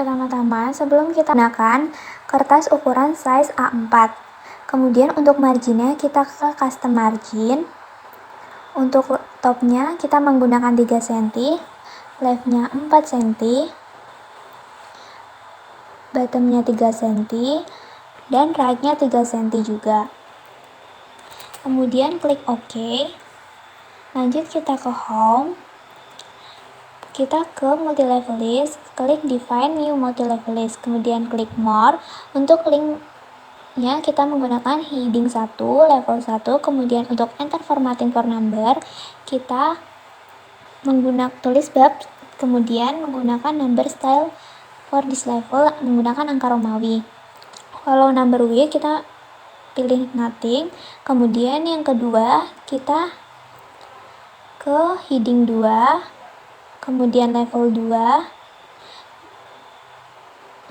Pertama-tama, sebelum kita gunakan kertas ukuran size A4. Kemudian untuk marginnya kita ke custom margin. Untuk topnya kita menggunakan 3 cm, leftnya 4 cm, bottomnya 3 cm, dan rightnya 3 cm juga. Kemudian klik OK. Lanjut kita ke home. Kita ke multi level list, klik define new multi level list, kemudian klik more. Untuk linknya kita menggunakan heading 1, level 1, kemudian untuk enter formatting for number kita menggunakan tulis bab, kemudian menggunakan number style for this level menggunakan angka Romawi. Kalau number width kita pilih nothing. Kemudian yang kedua kita ke heading 2, kemudian level 2.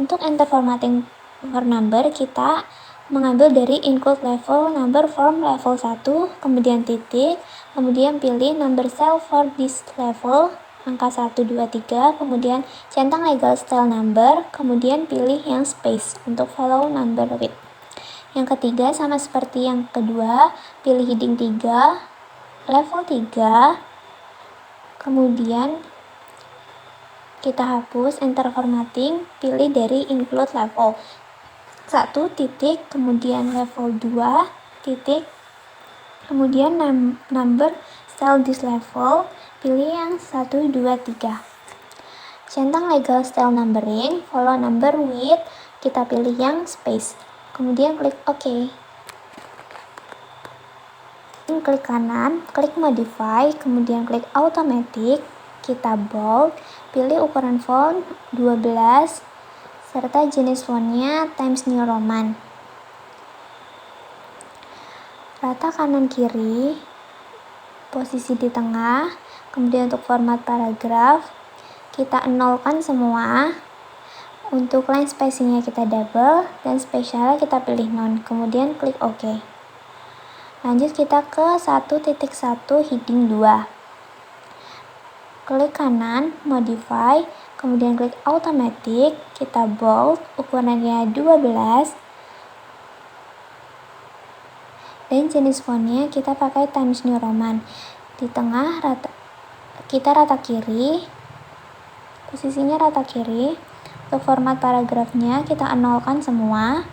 Untuk enter formatting for number kita mengambil dari include level number from level 1, kemudian titik, kemudian pilih number cell for this level angka 1, 2, 3, kemudian centang legal style number, kemudian pilih yang space untuk follow number width. Yang ketiga sama seperti yang kedua, pilih heading 3, level 3, kemudian kita hapus enter formatting, pilih dari include level 1 titik, kemudian level 2 titik, kemudian number style this level, pilih yang 1, 2, 3. Centang legal style numbering, follow number width, kita pilih yang space, kemudian klik OK. Klik kanan, klik modify, kemudian klik automatic, kita bold, pilih ukuran font 12 serta jenis fontnya Times New Roman. Rata kanan kiri, posisi di tengah, kemudian untuk format paragraf kita nolkan semua. Untuk line spacingnya kita double dan spesialnya kita pilih none, kemudian klik OK. Lanjut kita ke 1.1 heading 2. Klik kanan, modify, kemudian klik automatic, kita bold, ukurannya 12, dan jenis fontnya kita pakai Times New Roman. Di tengah kita rata kiri, posisinya rata kiri. Untuk format paragrafnya kita nolkan semua.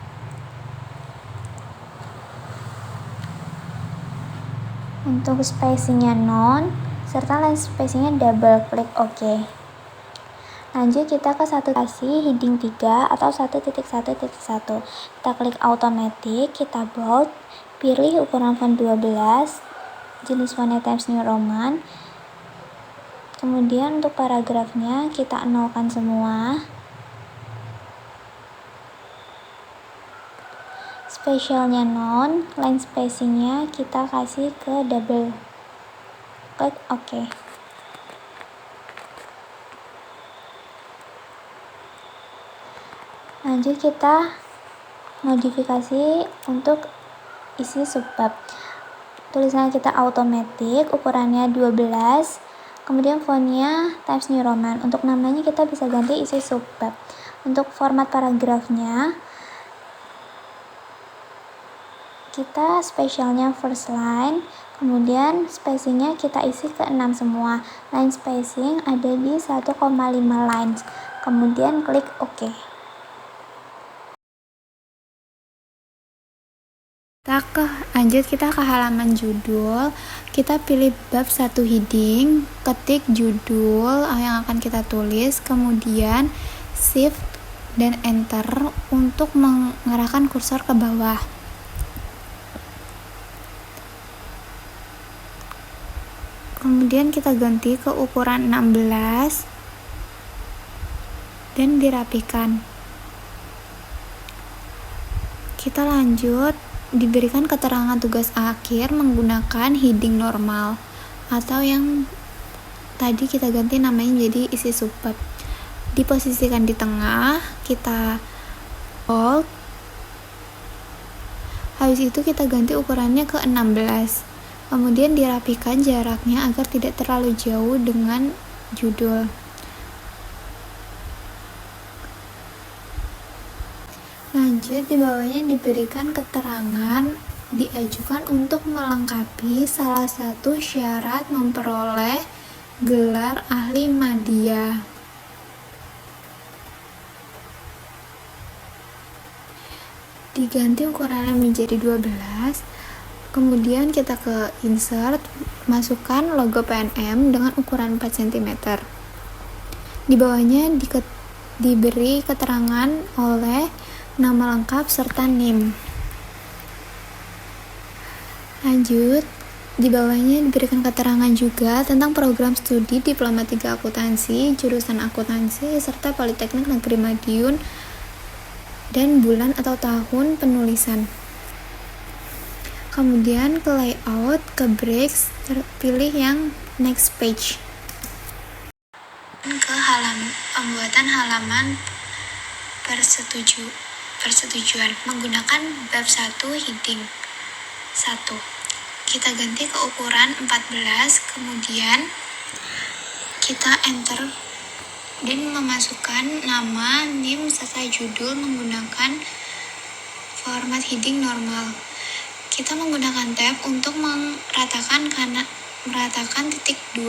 Untuk spacingnya none, serta line spacingnya double, klik OK. Lanjut kita ke satu kasih heading 3 atau 1.1.1. Kita klik automatic, kita bold, pilih ukuran font 12, jenis fontnya Times New Roman. Kemudian untuk paragrafnya kita nolkan semua. Spesialnya none, line spacingnya kita kasih ke double, klik OK. Lanjut kita modifikasi untuk isi subbab. Tulisannya kita automatic, ukurannya 12, kemudian fontnya Times New Roman. Untuk namanya kita bisa ganti isi subbab. Untuk format paragrafnya kita spesialnya first line, kemudian spacingnya kita isi ke 6 semua. Line spacing ada di 1,5 lines, kemudian klik OK. Lanjut kita ke halaman judul, kita pilih bab 1 heading, ketik judul yang akan kita tulis, kemudian shift dan enter untuk mengarahkan kursor ke bawah. Kemudian kita ganti ke ukuran 16 dan dirapikan. Kita lanjut, diberikan keterangan tugas akhir menggunakan heading normal atau yang tadi kita ganti namanya jadi isi subbab. Diposisikan di tengah, kita bold. Habis itu kita ganti ukurannya ke 16. Kemudian dirapikan jaraknya agar tidak terlalu jauh dengan judul. Lanjut, di bawahnya diberikan keterangan diajukan untuk melengkapi salah satu syarat memperoleh gelar ahli madya. Diganti ukurannya menjadi 12. Kemudian kita ke insert, masukkan logo PNM dengan ukuran 4 cm. Di bawahnya diberi keterangan oleh nama lengkap serta NIM. Lanjut, di bawahnya diberikan keterangan juga tentang program studi Diploma 3 Akuntansi, jurusan akuntansi, serta Politeknik Negeri Madiun, dan bulan atau tahun penulisan. Kemudian ke layout, ke breaks, pilih yang next page. Ke pembuatan halaman persetujuan menggunakan bab 1 heading 1. Kita ganti ke ukuran 14, kemudian kita enter dan memasukkan nama, NIM, serta judul menggunakan format heading normal. Kita menggunakan tab untuk meratakan titik 2.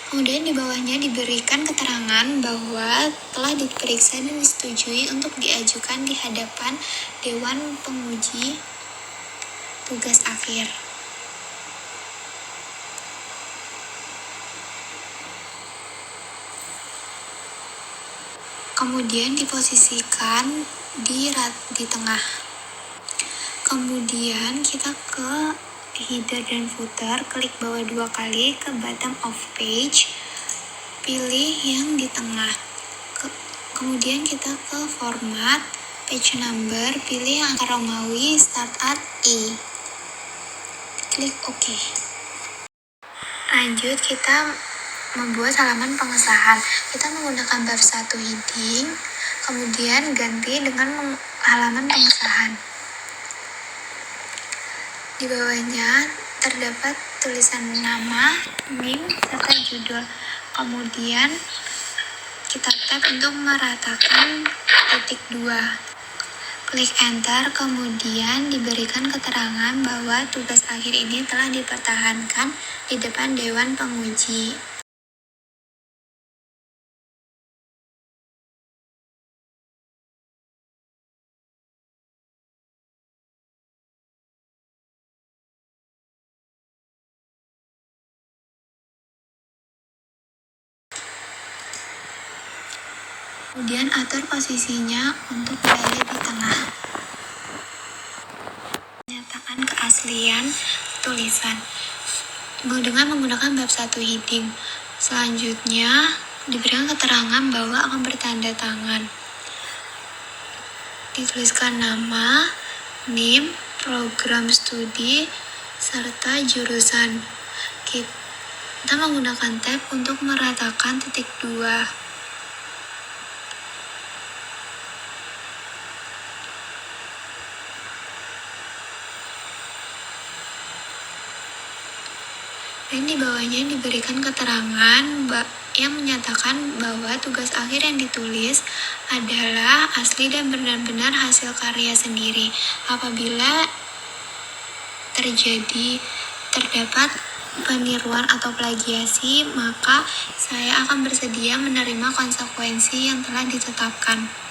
Kemudian di bawahnya diberikan keterangan bahwa telah diperiksa dan disetujui untuk diajukan di hadapan Dewan Penguji Tugas Akhir. Kemudian diposisikan di tengah. Kemudian kita ke header dan footer, klik bawah 2 kali ke bottom of page, pilih yang di tengah. Kemudian kita ke format, page number, pilih yang angka Romawi, start at E. Klik OK. Lanjut, kita membuat halaman pengesahan. Kita menggunakan bab 1 heading, kemudian ganti dengan halaman pengesahan. Di bawahnya terdapat tulisan nama, NIM, serta judul. Kemudian kita tap untuk meratakan titik 2. Klik enter, kemudian diberikan keterangan bahwa tugas akhir ini telah dipertahankan di depan Dewan Penguji. Kemudian atur posisinya untuk berada di tengah. Nyatakan keaslian tulisan dengan menggunakan bab 1 heading. Selanjutnya diberikan keterangan bahwa akan bertanda tangan. Dituliskan nama, NIM, program studi, serta jurusan. Kita menggunakan tab untuk meratakan titik 2. Dan di bawahnya diberikan keterangan yang menyatakan bahwa tugas akhir yang ditulis adalah asli dan benar-benar hasil karya sendiri. Apabila terdapat peniruan atau plagiasi, maka saya akan bersedia menerima konsekuensi yang telah ditetapkan.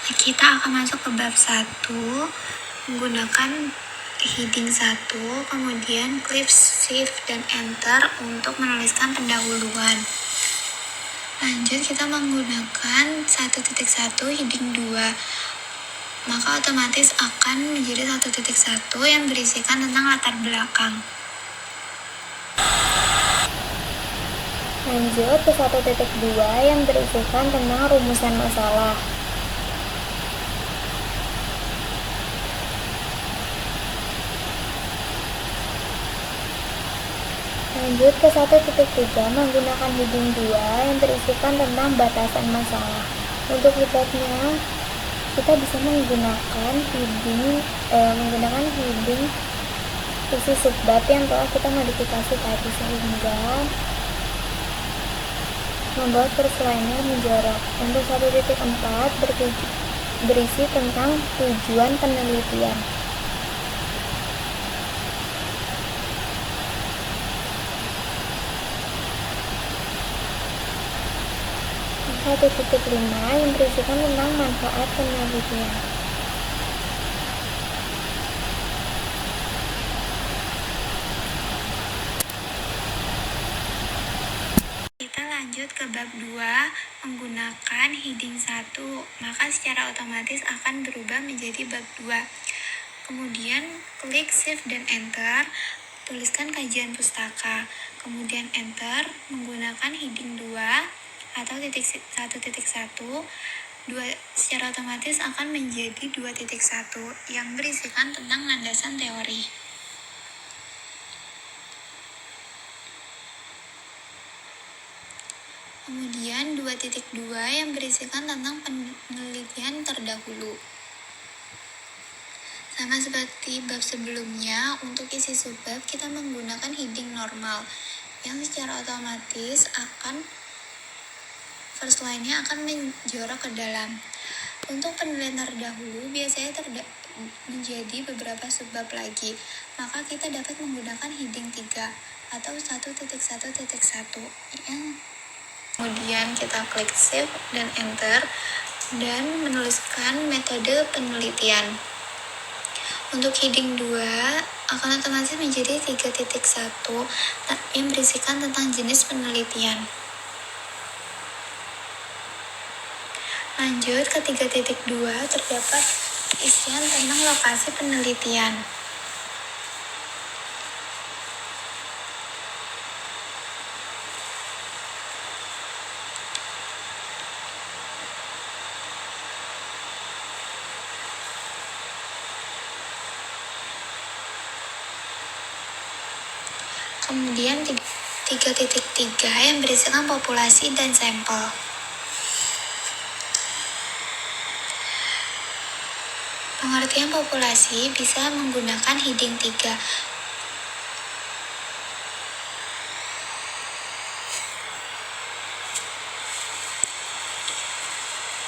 Kita akan masuk ke bab 1 menggunakan heading 1, kemudian klik shift dan enter untuk menuliskan pendahuluan. Lanjut, kita menggunakan 1.1 heading 2, maka otomatis akan menjadi 1.1 yang berisikan tentang latar belakang. Lanjut ke 1.2 yang berisikan tentang rumusan masalah. Lanjut ke 1.3 menggunakan heading 2 yang berisikan tentang batasan masalah. Untuk headingnya kita bisa menggunakan heading isi subbab yang telah kita modifikasi tadi sehingga membuat first line-nya menjorok. Untuk 1.4 berisi tentang tujuan penelitian. 1.5 yang berisikan tentang manfaat penelitian. Kita lanjut ke bab 2 menggunakan heading 1, maka secara otomatis akan berubah menjadi bab 2. Kemudian klik shift dan enter, tuliskan kajian pustaka, kemudian enter menggunakan heading 2 atau 1.1, secara otomatis akan menjadi 2.1 yang berisikan tentang landasan teori. Kemudian 2.2 yang berisikan tentang penelitian terdahulu. Sama seperti bab sebelumnya, untuk isi subbab kita menggunakan heading normal yang secara otomatis akan first line-nya akan menjorok ke dalam. Untuk penelitian terdahulu biasanya menjadi beberapa subbab lagi, maka kita dapat menggunakan heading 3 atau 1.1.1 yang kemudian kita klik shift dan enter dan menuliskan metode penelitian. Untuk heading 2 akan otomatis menjadi 3.1 yang berisikan tentang jenis penelitian. Lanjut ke 3.2 terdapat isian tentang lokasi penelitian. Kemudian 3.3 yang berisikan populasi dan sampel. Pengertian populasi bisa menggunakan heading 3.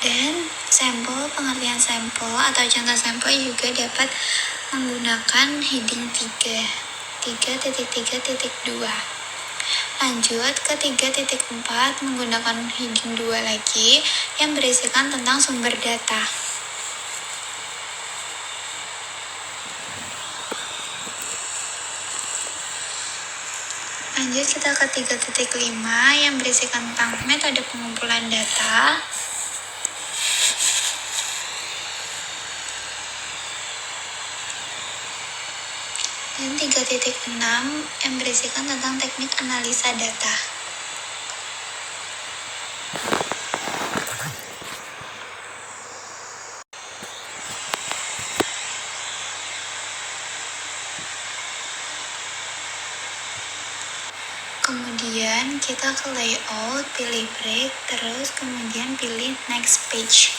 Dan sampel, pengertian sampel atau contoh sampel juga dapat menggunakan heading 3.3.2. Lanjut ke 3.4 menggunakan heading 2 lagi yang berisikan tentang sumber data. Lanjut kita ke 3.5 yang berisikan tentang metode pengumpulan data. Dan 3.6 yang berisikan tentang teknik analisa data. Kemudian kita ke layout, pilih break, terus kemudian pilih next page.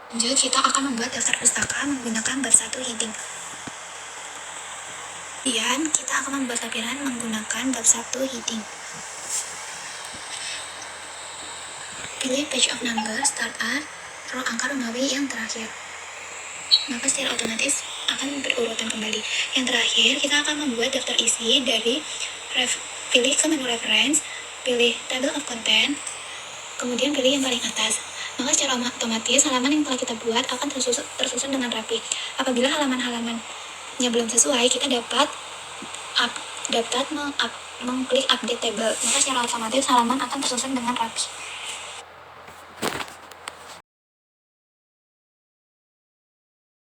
Lanjut kita akan membuat daftar pustaka menggunakan bab 1 heading. Kemudian kita akan membuat lampiran menggunakan bab 1 heading. Pilih page of number, start at row angka Romawi yang terakhir. Maka secara otomatis akan berurutan kembali. Yang terakhir kita akan membuat daftar isi dari pilih ke menu reference, pilih table of content, kemudian pilih yang paling atas. Maka secara otomatis halaman yang telah kita buat akan tersusun dengan rapi. Apabila halaman-halamannya belum sesuai, kita dapat mengklik update table. Maka secara otomatis halaman akan tersusun dengan rapi.